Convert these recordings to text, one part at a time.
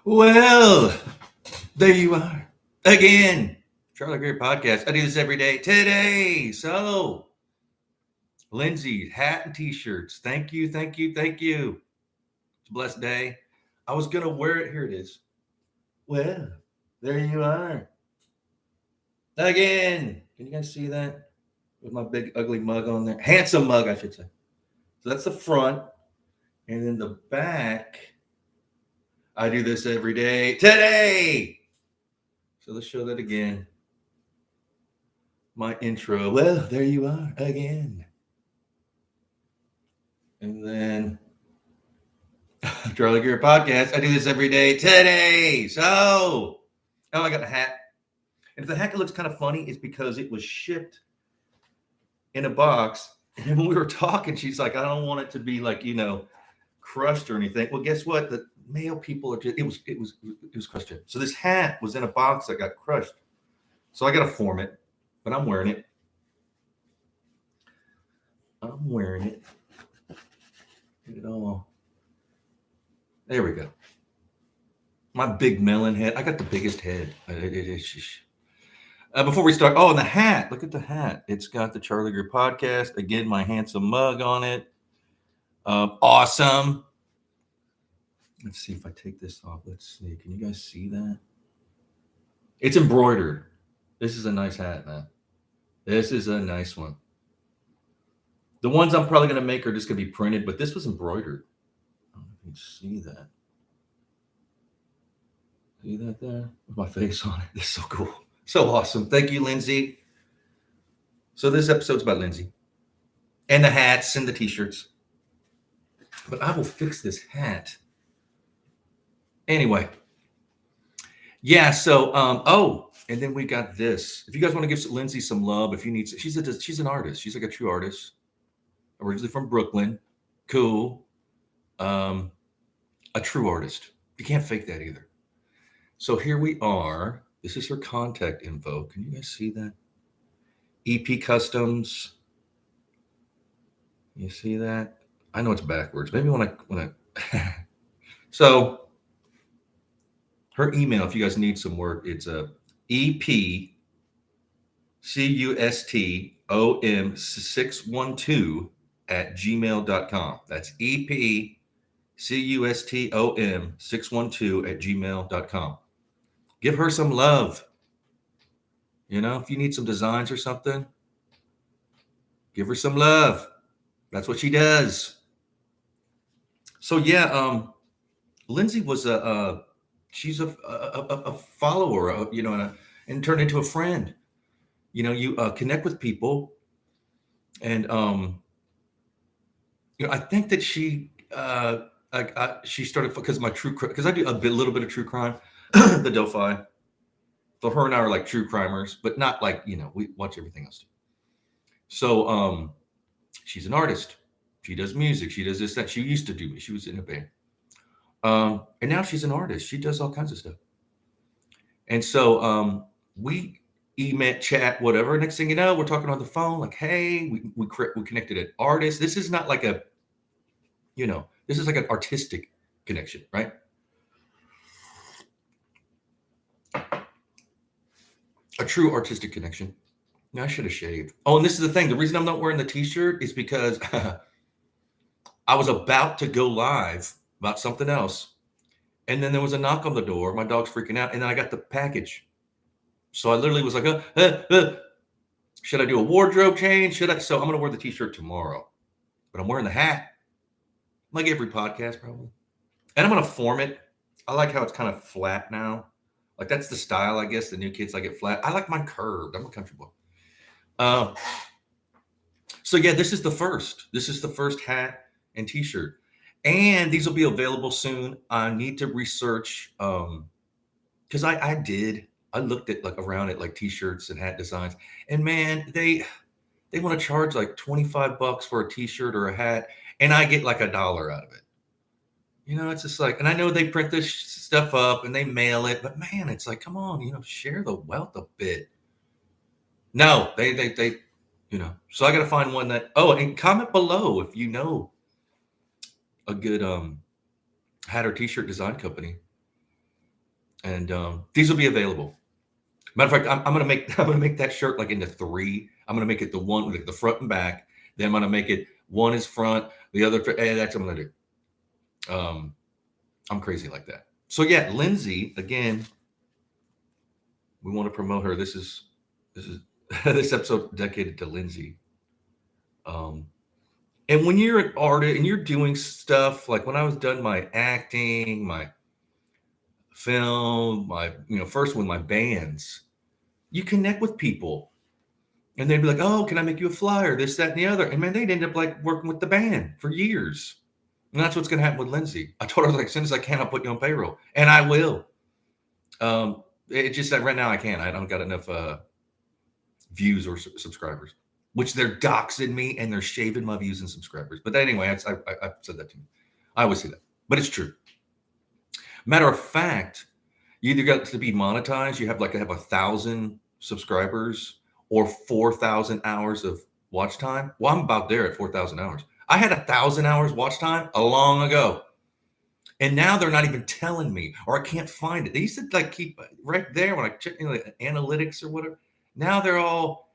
Well, there you are again. Charlie Greer podcast. I do this every day. Today, LynZee hat and t-shirts. Thank you, thank you, thank you. It's a blessed day. I was gonna wear it. Here it is. Well, there you are again. Can you guys see that with my big ugly mug on there? Handsome mug, I should say. So that's the front, and then the back. I do this every day. Today. So let's show that again. My intro. Well, there you are again. And then Charlie Greer podcast. I do this every day. Today. I got a hat. And if the hat looks kind of funny, it's because it was shipped in a box. And when we were talking, she's like, I don't want it to be like, crushed or anything. Well, guess what? The mail people are just, it was crushed. So this hat was in a box that got crushed. So I got to form it, but I'm wearing it. Get it all. There we go. My big melon head. I got the biggest head. Before we start, and the hat. Look at the hat. It's got the Charlie Greer podcast. Again, my handsome mug on it. Awesome. Let's see if I take this off. Let's see. Can you guys see that? It's embroidered. This is a nice hat, man. This is a nice one. The ones I'm probably going to make are just going to be printed, but this was embroidered. I don't know if you can see that. See that there? With my face on it. This is so cool. So awesome. Thank you, LynZee. So this episode's about LynZee. And the hats and the t-shirts. But I will fix this hat. Anyway. Yeah, so, and then we got this. If you guys want to give LynZee some love, if you need, she's an artist. She's like a true artist. Originally from Brooklyn. Cool. A true artist. You can't fake that either. So here we are. This is her contact info. Can you guys see that? EP Customs. You see that? I know it's backwards. Maybe when I So her email, if you guys need some work, it's a EPCUSTOM612 at gmail.com. That's EPCUSTOM612 at gmail.com. Give her some love. If you need some designs or something, give her some love. That's what she does. So yeah, LynZee was she's a follower, and turned into a friend. You connect with people, and I think that she started because I do a little bit of true crime, the Delphi. So her and I are like true crimers, but not like we watch everything else. So she's an artist. She does music. She does this, that. She used to do it. She was in a band. And now she's an artist. She does all kinds of stuff. And so we email, chat, whatever. Next thing you know, we're talking on the phone. Like, hey, we connected an artist. This is not like this is like an artistic connection, right? A true artistic connection. Now, I should have shaved. Oh, and this is the thing. The reason I'm not wearing the t-shirt is because I was about to go live about something else. And then there was a knock on the door. My dog's freaking out. And then I got the package. So I literally was like, should I do a wardrobe change? So I'm going to wear the t-shirt tomorrow. But I'm wearing the hat. Like every podcast, probably. And I'm going to form it. I like how it's kind of flat now. Like that's the style, I guess. The new kids like it flat. I like mine curved. I'm a country boy. So yeah, this is the first. This is the first hat and t-shirt. And these will be available soon. I need to research because I looked at around at t-shirts and hat designs. And man, they want to charge like $25 for a t-shirt or a hat, and I get like $1 out of it. It's just like, and I know they print this stuff up and they mail it, but man, it's like, come on, share the wealth a bit. No, they, so I got to find one that, and comment below if you know a good hat or t-shirt design company. And these will be available. Matter of fact, I'm gonna make that shirt like into three. I'm gonna make it the one with the front and back. Then I'm gonna make it one is front, the other. That's what I'm gonna do. I'm crazy like that. So yeah, LynZee again. We want to promote her. This is this episode dedicated to LynZee. And when you're an artist and you're doing stuff like when I was done my acting, my film, my first with my bands, you connect with people. And they'd be like, "Oh, can I make you a flyer? This, that, and the other." And man, they'd end up like working with the band for years. And that's what's going to happen with LynZee. I told her, like, as soon as I can, I'll put you on payroll, and I will. It just that right now I can't. I don't got enough views or subscribers, which they're doxing me and they're shaving my views and subscribers. But anyway, I've said that to you. I always say that, but it's true. Matter of fact, you either got to be monetized. You have like to have 1,000 subscribers or 4,000 hours of watch time. Well, I'm about there at 4,000 hours. I had 1,000 hours watch time a long ago. And now they're not even telling me, or I can't find it. They used to like keep right there when I check like analytics or whatever. Now they're all,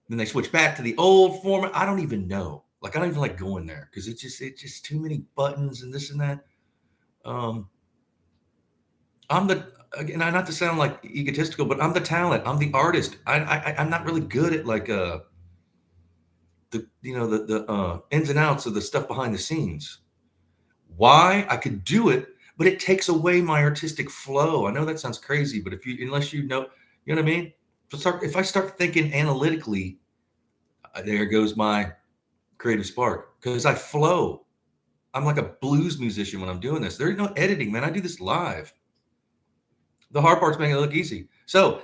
then they switch back to the old format. I don't even know. Like I don't even like going there because it's just too many buttons and this and that. I'm the, again, not to sound like egotistical, but I'm the talent. I'm the artist. I'm not really good at like the ins and outs of the stuff behind the scenes. Why? I could do it, but it takes away my artistic flow. I know that sounds crazy, but unless you know what I mean? If I start thinking analytically, there goes my creative spark because I flow. I'm like a blues musician when I'm doing this. There's no editing, man. I do this live. The hard part's making it look easy. So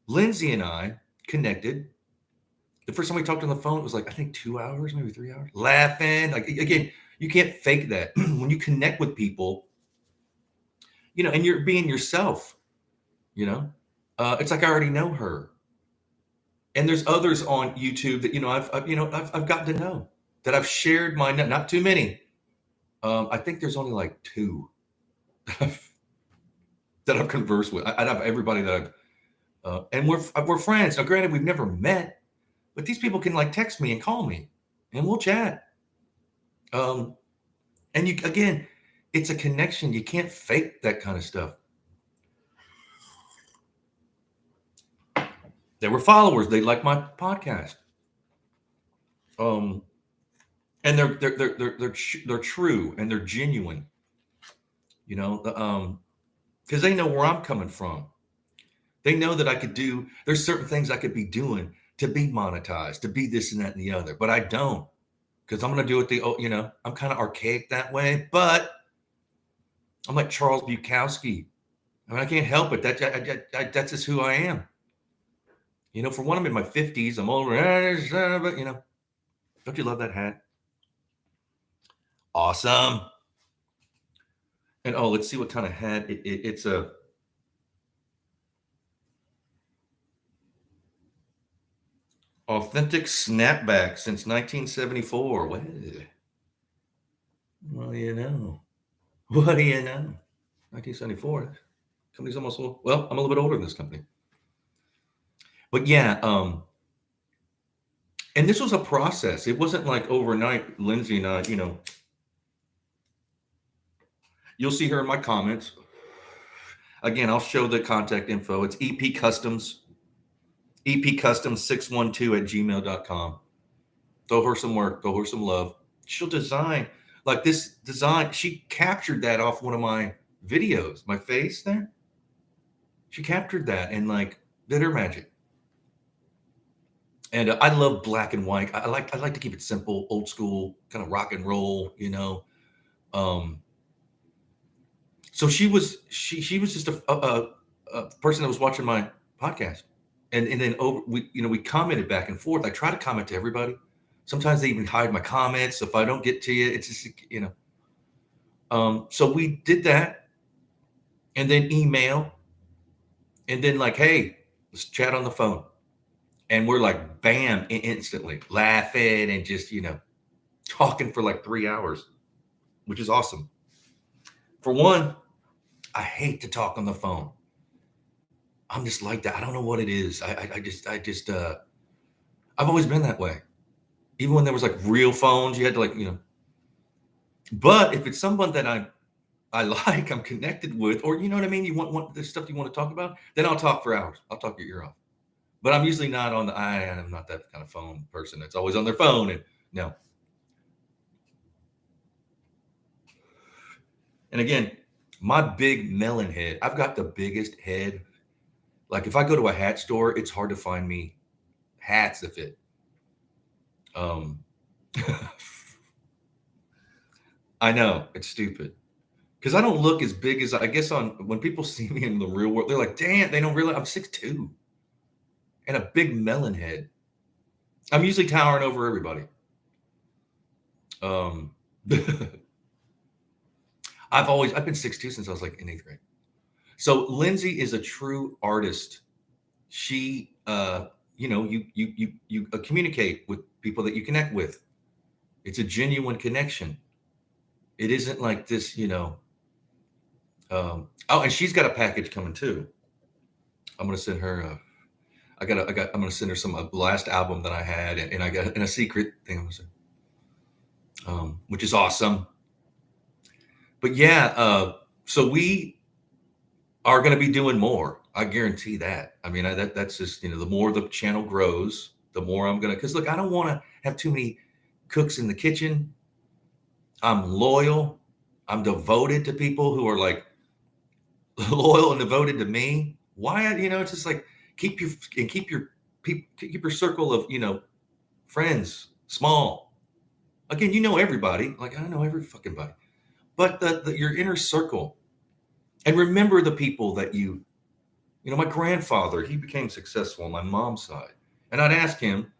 LynZee and I connected. The first time we talked on the phone, it was like, I think 2 hours, maybe 3 hours, laughing. Like, again, you can't fake that. When you connect with people, and you're being yourself, it's like I already know her. And there's others on YouTube that, I've gotten to know, that I've shared my, not too many. I think there's only like 2 that I've conversed with. I have everybody that I've, and we're friends. Now, granted, we've never met, but these people can like text me and call me and we'll chat. And again, it's a connection. You can't fake that kind of stuff. They were followers. They like my podcast. And they're true and they're genuine. Because they know where I'm coming from. They know that there's certain things I could be doing to be monetized, to be this and that and the other, but I don't, because I'm going to do it I'm kind of archaic that way, but I'm like Charles Bukowski. I mean, I can't help it. That's just who I am. For one, I'm in my 50s. I'm older, but don't you love that hat? Awesome. And let's see what kind of hat it's a. Authentic snapback since 1974. Well, what do you know? What do you know? 1974. Company's almost old. Well, I'm a little bit older than this company. But yeah, and this was a process. It wasn't like overnight. LynZee and I, you'll see her in my comments. Again, I'll show the contact info. It's EP Customs, epcustoms612@gmail.com. Throw her some work, throw her some love. She'll design like this design. She captured that off one of my videos, my face there. She captured that and like did her magic. And I love black and white. I like to keep it simple, old school, kind of rock and roll, So she was just a person that was watching my podcast, and then we commented back and forth. I try to comment to everybody. Sometimes they even hide my comments. So if I don't get to you, it's just So we did that, and then email, and then like, hey, let's chat on the phone. And we're like, bam, instantly laughing and just, talking for like 3 hours, which is awesome. For one, I hate to talk on the phone. I'm just like that. I don't know what it is. I've always been that way. Even when there was like real phones, you had to like, but if it's someone that I like, I'm connected with, or you know what I mean? You want the stuff you want to talk about, then I'll talk for hours. I'll talk your ear off. But I'm usually not on I'm not that kind of phone person that's always on their phone. And no. And again, my big melon head, I've got the biggest head. Like if I go to a hat store, it's hard to find me hats that fit. Um, I know it's stupid because I don't look as big as I guess on when people see me in the real world, they're like, damn, they don't realize I'm 6'2" and a big melon head. I'm usually towering over everybody. I've been 6'2" since I was like in 8th grade. So LynZee is a true artist. She, you communicate with people that you connect with. It's a genuine connection. It isn't like this, and she's got a package coming too. I'm gonna send her. I'm gonna send her some last album that I had, and I got in a secret thing. I'm gonna send, which is awesome. But yeah, so we are going to be doing more. I guarantee that. I mean, that's just, the more the channel grows, the more I'm going to, because look, I don't want to have too many cooks in the kitchen. I'm loyal. I'm devoted to people who are like loyal and devoted to me. Why, it's just like keep your circle of, friends small. Again, everybody. Like I know every fucking body, but your inner circle, and remember the people that my grandfather, he became successful on my mom's side. And I'd ask him,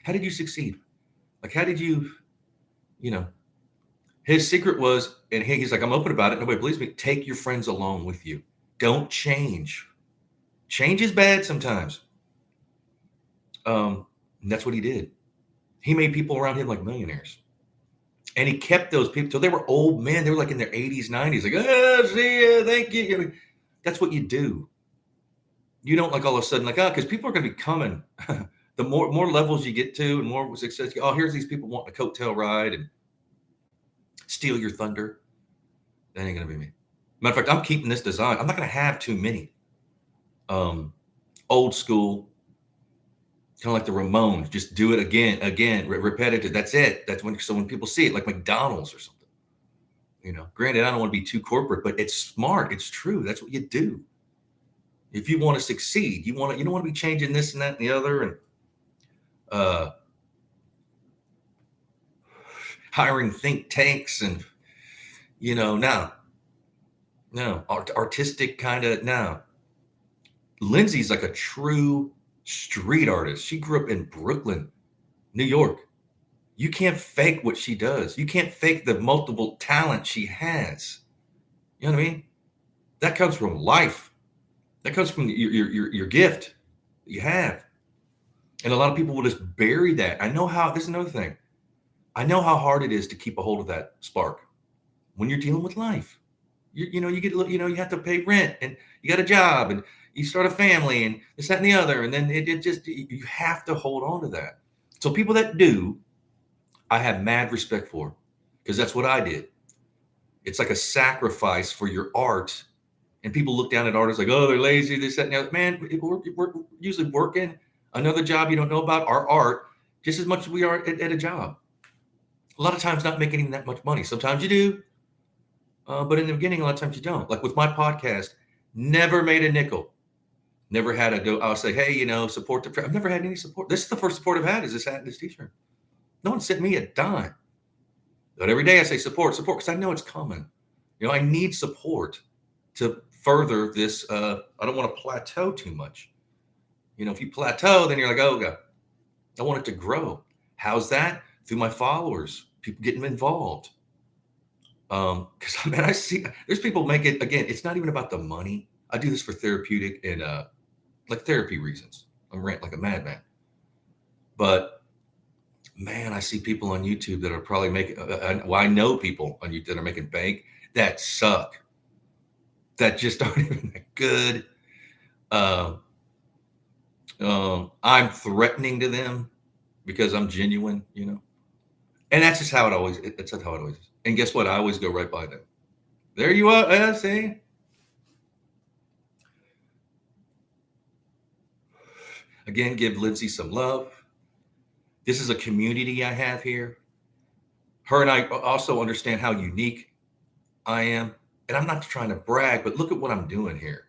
how did you succeed? Like, how did you, his secret was, and he's like, I'm open about it. Nobody believes me. Take your friends along with you. Don't change. Change is bad sometimes. And that's what he did. He made people around him like millionaires. And he kept those people till they were old men. They were like in their 80s, 90s. Like, see ya, thank you. I mean, that's what you do. You don't like all of a sudden like, because people are going to be coming. The more levels you get to and more success. Here's these people wanting a coattail ride and steal your thunder. That ain't going to be me. Matter of fact, I'm keeping this design. I'm not going to have too many. Old school, kind of like the Ramones. Just do it again, repetitive. That's it. That's when people see it, like McDonald's or something. Granted, I don't want to be too corporate, but it's smart. It's true. That's what you do. If you want to succeed, you don't want to be changing this and that and the other, and hiring think tanks and no artistic kind of no. LynZee's like a true street artist. She grew up in Brooklyn, New York. You can't fake what she does. You can't fake the multiple talent she has. You know what I mean? That comes from life. That comes from your gift that you have. And a lot of people will just bury that. This is another thing. I know how hard it is to keep a hold of that spark when you're dealing with life. You have to pay rent and you got a job and you start a family and this, that, and the other. And then you have to hold on to that. So people that do, I have mad respect for, because that's what I did. It's like a sacrifice for your art. And people look down at artists like, oh, they're lazy, this, that, and the other. Man, we're usually working another job you don't know about, our art, just as much as we are at a job. A lot of times not making even that much money. Sometimes you do. But in the beginning, a lot of times you don't. Like with my podcast, never made a nickel. Never had I'll say, hey, support the, I've never had any support. This is the first support I've had, is this hat and this t-shirt. No one sent me a dime. But every day I say support, because I know it's coming. I need support to further this. I don't want to plateau too much. If you plateau, then you're like, oh God, I want it to grow. How's that? Through my followers, people getting involved. Because I see there's people make it, again, it's not even about the money. I do this for therapeutic and like therapy reasons. I'm ranting like a madman. But man, I see people on YouTube that are probably making, well, I know people on YouTube that are making bank that suck, that just aren't even that good. Um, I'm threatening to them because I'm genuine, and that's just how it always. That's how it always is. And guess what? I always go right by them. There you are. See. Again, give LynZee some love. This is a community I have here. Her and I also understand how unique I am. And I'm not trying to brag, but look at what I'm doing here.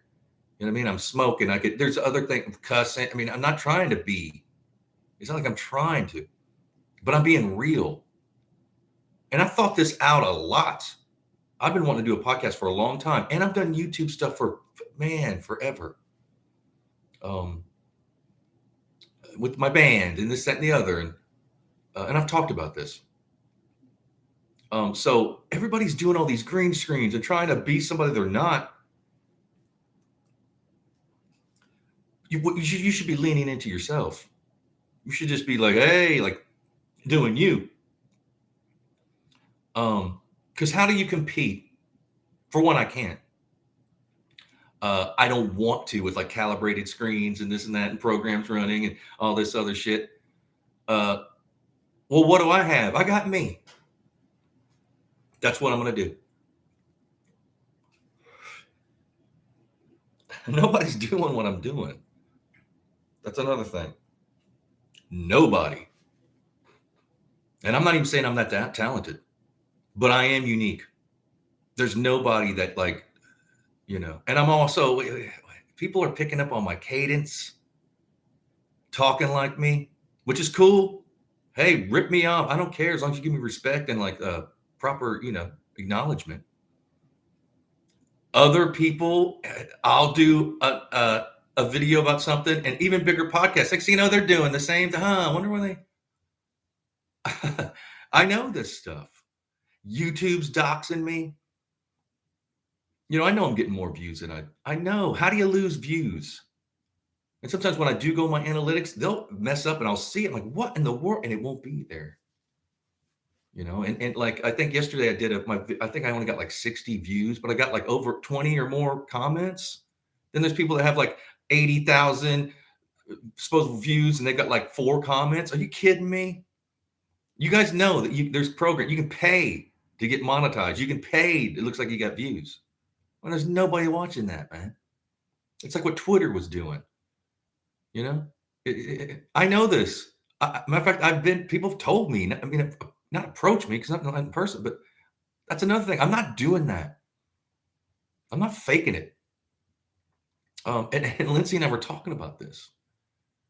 You know what I mean? I'm smoking. There's other things, cussing. I mean, I'm not trying to be. It's not like I'm trying to, but I'm being real. And I've thought this out a lot. I've been wanting to do a podcast for a long time, and I've done YouTube stuff for, man, forever. With my band and this, that, and the other. And I've talked about this. So everybody's doing all these green screens and trying to be somebody they're not. You should be leaning into yourself. You should just be like, hey, like doing you. Because how do you compete? For one, I can't. I don't want to with like calibrated screens and this and that and programs running and all this other shit. Well, what do I have? I got me. That's what I'm going to do. Nobody's doing what I'm doing. That's another thing. Nobody. And I'm not even saying I'm not that talented, but I am unique. There's nobody that like, and I'm also, people are picking up on my cadence, talking like me, which is cool. Hey, rip me off. I don't care as long as you give me respect and like proper, acknowledgement. Other people, I'll do a video about something, and even bigger podcasts. Like, they're doing the same thing. I wonder where they. I know this stuff. YouTube's doxing me. I know I'm getting more views than I know. How do you lose views? And sometimes when I do go my analytics, they'll mess up and I'll see it. I'm like, what in the world? And it won't be there. And like, I think yesterday I did I think I only got like 60 views, but I got like over 20 or more comments. Then there's people that have like 80,000 supposed views and they got like 4 comments. Are you kidding me? You guys know that there's program, you can pay to get monetized. You can pay. It looks like you got views. Well, there's nobody watching that, man. It's like what Twitter was doing. I know this. Matter of fact, people have told me, not approach me because I'm not in person, but that's another thing. I'm not doing that. I'm not faking it. And LynZee and I were talking about this.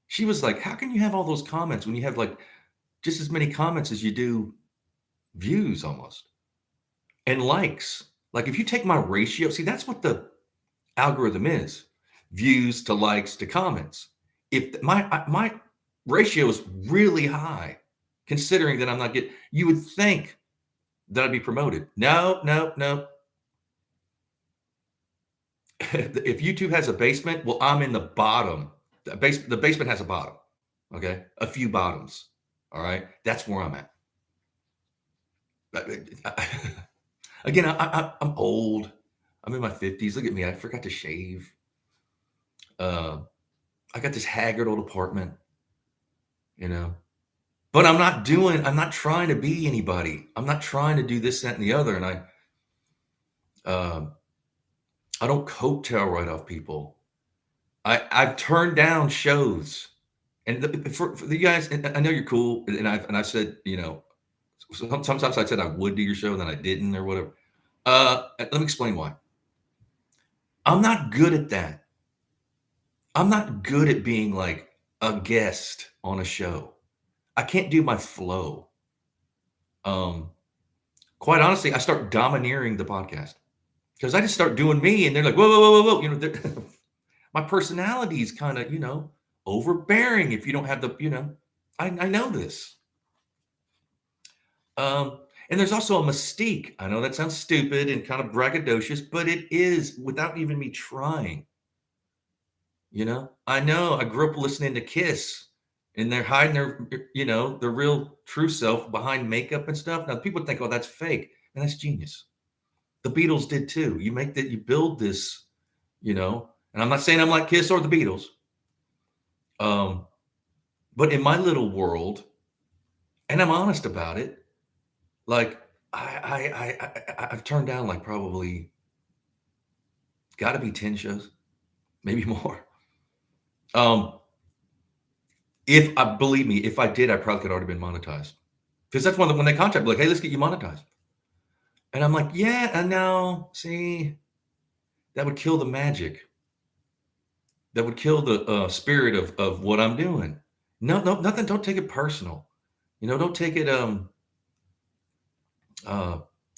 She was like, how can you have all those comments when you have like just as many comments as you do views almost and likes? Like if you take my ratio, see, that's what the algorithm is. Views to likes to comments. If my ratio is really high, considering that I'm not getting, you would think that I'd be promoted. No. If YouTube has a basement, well, I'm in the bottom. The basement has a bottom. Okay, a few bottoms. All right, that's where I'm at. Again, I'm old. I'm in my 50s. Look at me. I forgot to shave. I got this haggard old apartment, but I'm not trying to be anybody. I'm not trying to do this, that, and the other. And I don't coattail right off people. I've turned down shows, and for you guys, and I know you're cool, and I've said, sometimes I said I would do your show, and then I didn't, or whatever. Let me explain why. I'm not good at that. I'm not good at being like a guest on a show. I can't do my flow. Quite honestly, I start domineering the podcast because I just start doing me, and they're like, whoa. My personality is kind of, overbearing if you don't have the, I know this. And there's also a mystique. I know that sounds stupid and kind of braggadocious, but it is without even me trying. I know I grew up listening to Kiss and they're hiding their, their real true self behind makeup and stuff. Now people think, oh, that's fake, and that's genius. The Beatles did too. You make that, you build this, and I'm not saying I'm like Kiss or the Beatles, but in my little world, and I'm honest about it, like I've turned down like probably got to be 10 shows, maybe more. If I believe me, if I did, I probably could already been monetized. Because that's one of the, when they contact me, like, hey, let's get you monetized. And I'm like, yeah, I know. See, that would kill the magic. That would kill the spirit of what I'm doing. No, nothing. Don't take it personal. Don't take it to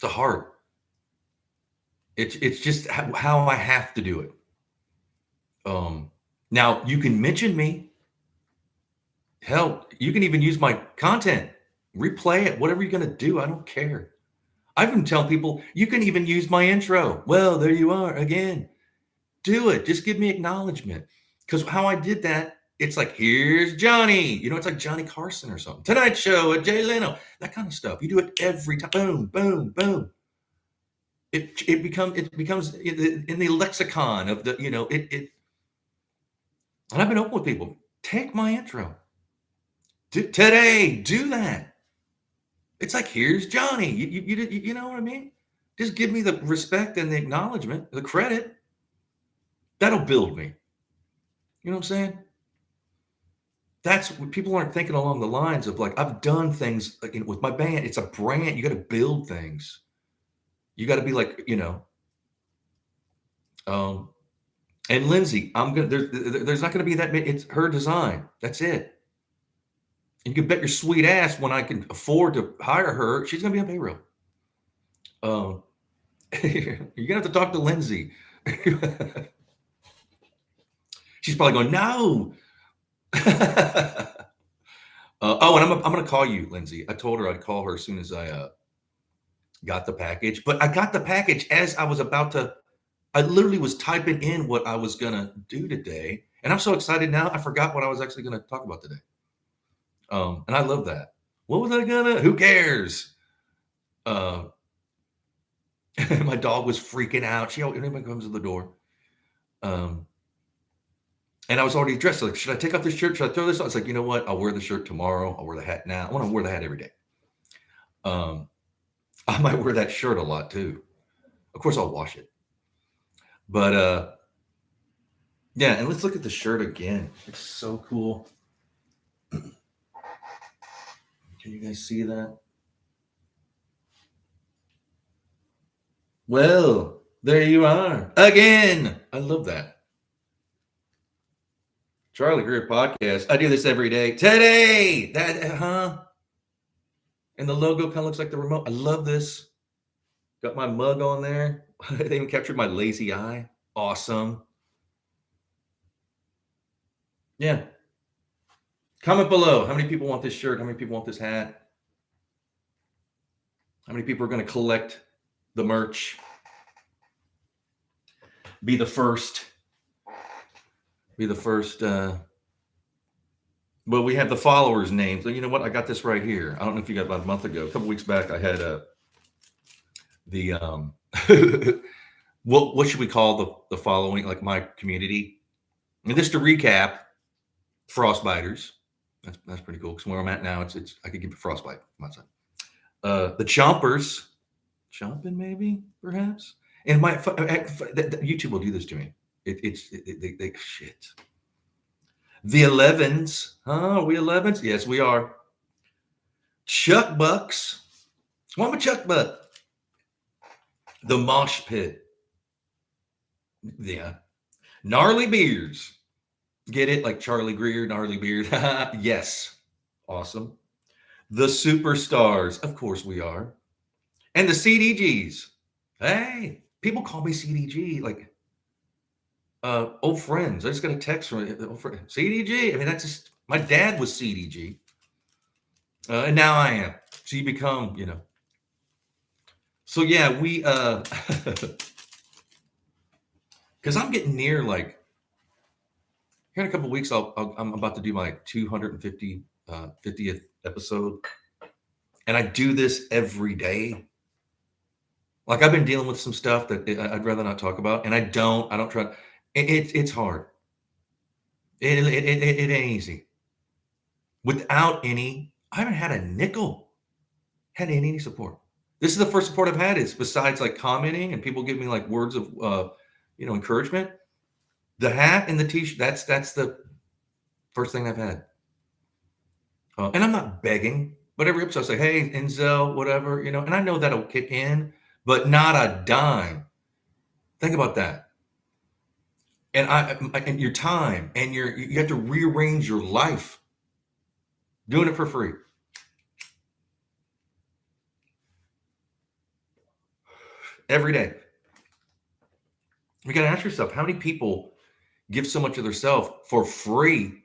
heart. It's just how I have to do it. Now you can mention me. Hell, you can even use my content, replay it, whatever you're gonna do. I don't care. I've been telling people you can even use my intro. Well, there you are again. Do it. Just give me acknowledgement. Because how I did that, it's like, here's Johnny. It's like Johnny Carson or something. Tonight Show at Jay Leno. That kind of stuff. You do it every time. Boom, boom, boom. It becomes in the lexicon of the, it. And I've been open with people. Take my intro. Today, do that. It's like, here's Johnny. You know what I mean? Just give me the respect and the acknowledgement, the credit. That'll build me. You know what I'm saying? That's what people aren't thinking along the lines of, like, I've done things like, with my band. It's a brand. You got to build things. You got to be like, and LynZee, there's not going to be that many. It's her design. That's it. And you can bet your sweet ass when I can afford to hire her, she's going to be on payroll. You're going to have to talk to LynZee. She's probably going, no. And I'm going to call you, LynZee. I told her I'd call her as soon as I got the package. But I got the package as I was about to. I literally was typing in what I was going to do today. And I'm so excited now, I forgot what I was actually going to talk about today. And I love that. What was I gonna? Who cares? My dog was freaking out. Anybody comes to the door. And I was already dressed. Like, should I take off this shirt? Should I throw this on? It's like, you know what? I'll wear the shirt tomorrow. I'll wear the hat now. I want to wear the hat every day. I might wear that shirt a lot too. Of course, I'll wash it. But yeah, and let's look at the shirt again. It's so cool. Can you guys see that? Well, there you are again. I love that. Charlie Greer podcast. I do this every day. Today, and the logo kind of looks like the remote. I love this. Got my mug on there. They even captured my lazy eye. Awesome. Yeah. Comment below. How many people want this shirt? How many people want this hat? How many people are going to collect the merch? Be the first. Well, we have the followers' names. So you know what? I got this right here. I don't know if you got about a month ago. A couple weeks back, I had the what should we call the following? Like my community. And just to recap, frostbiters. That's pretty cool. Because where I'm at now, it's I could give it frostbite from outside. The chompers, chomping maybe perhaps. And my YouTube will do this to me. They shit. The 11s. Huh? Are we 11s? Yes, we are. Chuck Bucks. Well, I'm a Chuck Buck. The Mosh Pit. Yeah. Gnarly Beers. Get it? Like Charlie Greer, Gnarly Beers. Yes. Awesome. The Superstars. Of course we are. And the CDGs. Hey, people call me CDG. Like, old friends. I just got a text from old friend. CDG. I mean, that's just, my dad was CDG. And now I am. So you become, So yeah, we, because I'm getting near like, Here in a couple of weeks, I'm about to do my 250 50th episode, and I do this every day. Like I've been dealing with some stuff that I'd rather not talk about, and I don't try. It's hard. It ain't easy. Without any, I haven't had a nickel, had any support. This is the first support I've had. Is besides like commenting and people give me like words of encouragement. The hat and the t-shirt. That's the first thing I've had. And I'm not begging, but every episode I say, hey, in Zelle, whatever, and I know that'll kick in, but not a dime. Think about that. And your time and you have to rearrange your life doing it for free. Every day. You got to ask yourself, how many people give so much of themselves for free?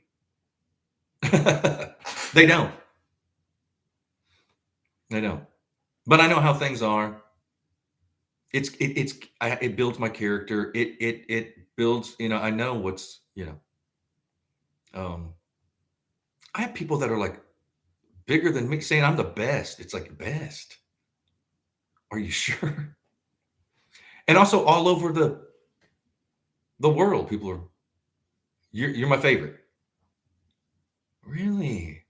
They don't. But I know how things are. It builds my character. It builds, I know what's, I have people that are like bigger than me saying I'm the best. It's like best. Are you sure? And also all over the world, people are, you're my favorite. Really?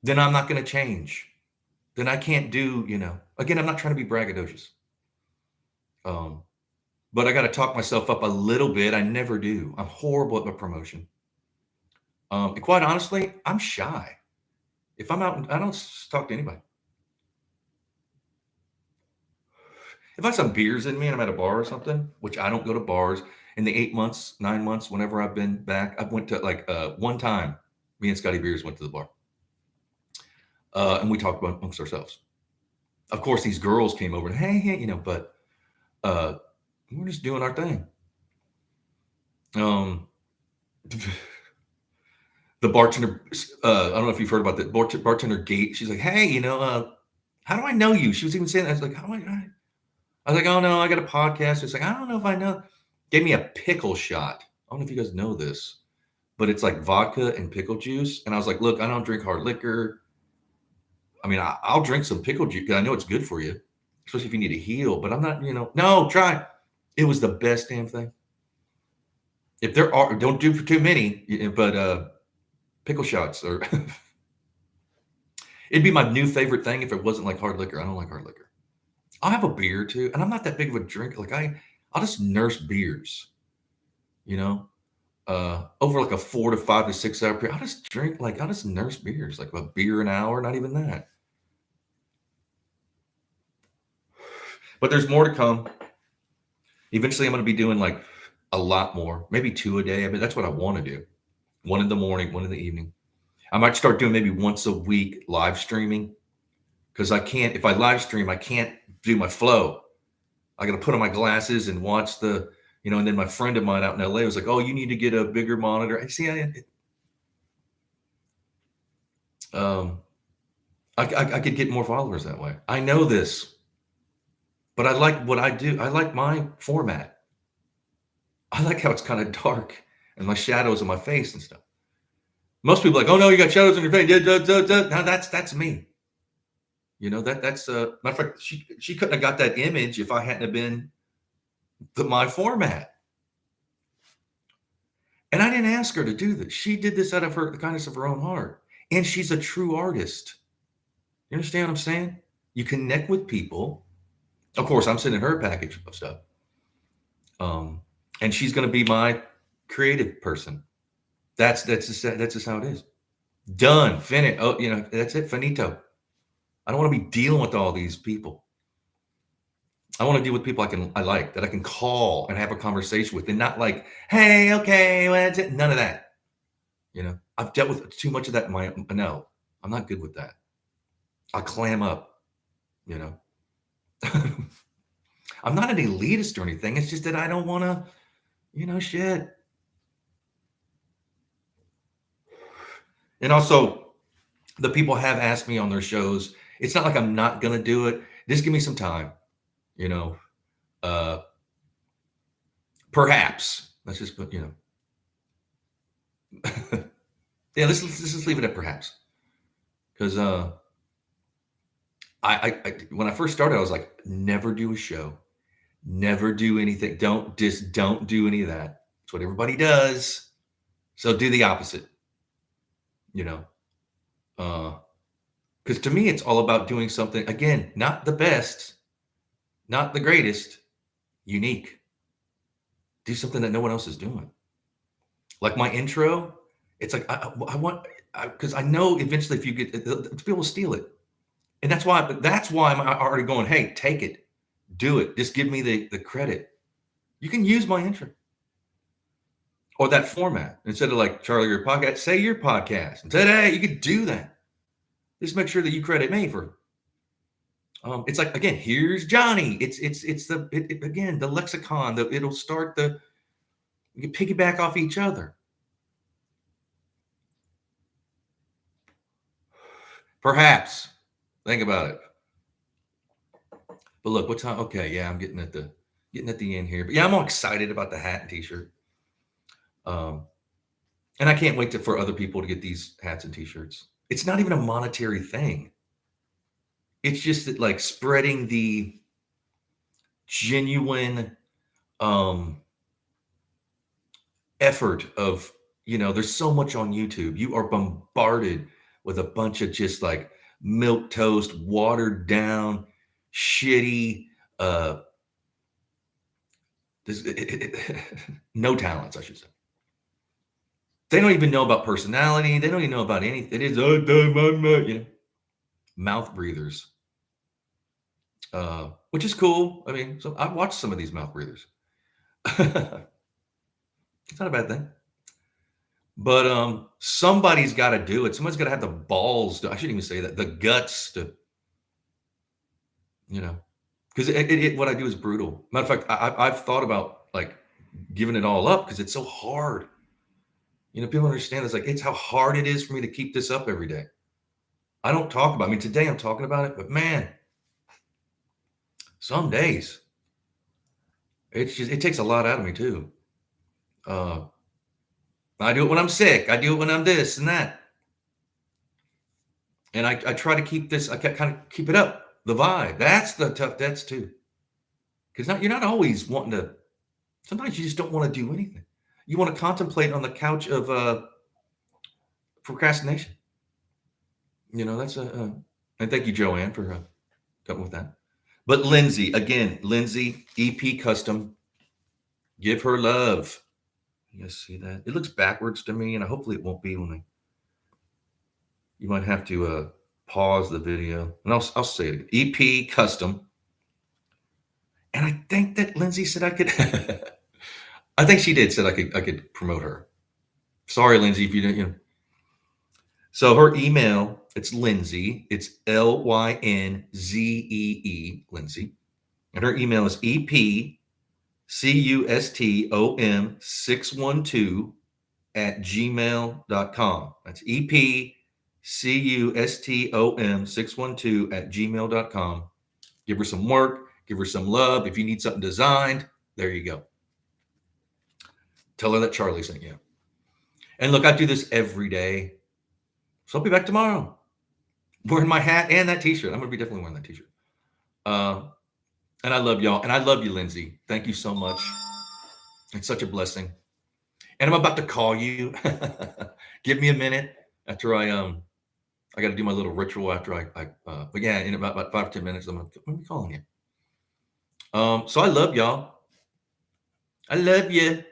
Then I'm not going to change. Then I can't do, again, I'm not trying to be braggadocious. But I got to talk myself up a little bit. I never do. I'm horrible at my promotion. And quite honestly, I'm shy. If I'm out, I don't talk to anybody. If I have some beers in me and I'm at a bar or something, which I don't go to bars in the 8 months, 9 months, whenever I've been back, I went to like one time, me and Scotty Beers went to the bar. And we talked about amongst ourselves. Of course, these girls came over and, hey, but we're just doing our thing. The bartender, I don't know if you've heard about that bartender Gate. She's like, hey, how do I know you? She was even saying that. I was like, how do I was like, oh no, I got a podcast. It's like, I don't know if I know. Gave me a pickle shot. I don't know if you guys know this, but it's like vodka and pickle juice. And I was like, look, I don't drink hard liquor. I mean, I'll drink some pickle juice because I know it's good for you, especially if you need to heal. But I'm not, no, try. It was the best damn thing. If there are, don't do for too many, but pickle shots or it'd be my new favorite thing if it wasn't like hard liquor. I don't like hard liquor. I'll have a beer too, and I'm not that big of a drinker. Like I'll just nurse beers, over like a 4 to 5 to 6 hour period. I'll just nurse beers, like a beer an hour, not even that. But there's more to come. Eventually, I'm going to be doing like a lot more, maybe 2 a day. I mean, that's what I want to do. 1 in the morning, 1 in the evening. I might start doing maybe once a week live streaming because if I live stream, I can't do my flow. I got to put on my glasses and watch and then my friend of mine out in LA was like, oh, you need to get a bigger monitor. I see, I could get more followers that way. I know this, but I like what I do. I like my format. I like how it's kind of dark and my shadows on my face and stuff. Most people are like, oh no, you got shadows on your face. Now that's me. That's matter of fact, she couldn't have got that image if I hadn't have been my format. And I didn't ask her to do this. She did this out of the kindness of her own heart. And she's a true artist. You understand what I'm saying? You connect with people. Of course, I'm sending her a package of stuff. And she's going to be my creative person. That's just how it is. Done. Finished. Oh, that's it. Finito. I don't want to be dealing with all these people. I want to deal with people I like, that I can call and have a conversation with, and not like, hey, okay, what's it? None of that. I've dealt with too much of that no, I'm not good with that. I'll clam up, I'm not an elitist or anything. It's just that I don't want to, shit. And also, the people have asked me on their shows. It's not like I'm not going to do it. Just give me some time, perhaps. Let's just put, Yeah, let's just leave it at perhaps. Because I when I first started, I was like, never do a show, never do anything. Don't do any of that. It's what everybody does. So do the opposite, you know. Because to me, it's all about doing something again, not the best, not the greatest, unique. Do something that no one else is doing. Like my intro, it's like I want because I know eventually if you get people will steal it, and that's why I'm already going. Hey, take it, do it. Just give me the credit. You can use my intro or that format instead of like Charlie your podcast. Say your podcast and today you could do that. Just make sure that you credit me for. It's like again, here's Johnny. Again the lexicon. It'll start the you can piggyback off each other. Perhaps think about it. But look, what time? Okay, yeah, I'm getting at the end here. But yeah, I'm all excited about the hat and t-shirt. Um, and I can't wait for other people to get these hats and t-shirts. It's not even a monetary thing. It's just that like spreading the genuine effort of, there's so much on YouTube. You are bombarded with a bunch of just like milk toast, watered down, shitty, uh, no talents, I should say. They don't even know about personality. They don't even know about anything. It is mouth breathers, which is cool. I mean, so I've watched some of these mouth breathers. It's not a bad thing. But somebody's got to do it. Somebody's got to have the balls. I shouldn't even say that. The guts to, because what I do is brutal. Matter of fact, I've thought about like giving it all up because it's so hard. People understand this. Like, it's how hard it is for me to keep this up every day. I don't talk about. I mean, today I'm talking about it, but man, some days it takes a lot out of me too. I do it when I'm sick. I do it when I'm this and that. And I try to keep this. I kind of keep it up. The vibe. That's the tough. That's too. Because you're not always wanting to. Sometimes you just don't want to do anything. You want to contemplate on the couch of procrastination. That's and thank you, Joanne, for coming with that. But LynZee EP custom. Give her love. You guys see that? It looks backwards to me, and hopefully it won't be when you might have to pause the video, and I'll say it again. EP custom. And I think that LynZee said I could. I think she did said I could promote her. Sorry, LynZee, if you didn't. So her email, it's LynZee. It's LynZee, LynZee, and her email is epcustom612@gmail.com. That's epcustom612@gmail.com. Give her some work. Give her some love. If you need something designed, there you go. Tell her that Charlie sent you. And look, I do this every day. So I'll be back tomorrow wearing my hat and that t-shirt. I'm going to be definitely wearing that t-shirt. And I love y'all. And I love you, LynZee. Thank you so much. It's such a blessing. And I'm about to call you. Give me a minute after I got to do my little ritual after but yeah, in about 5 or 10 minutes, I'm going to be calling you. So I love y'all. I love you.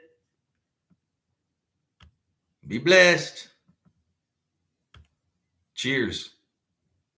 Be blessed. Cheers.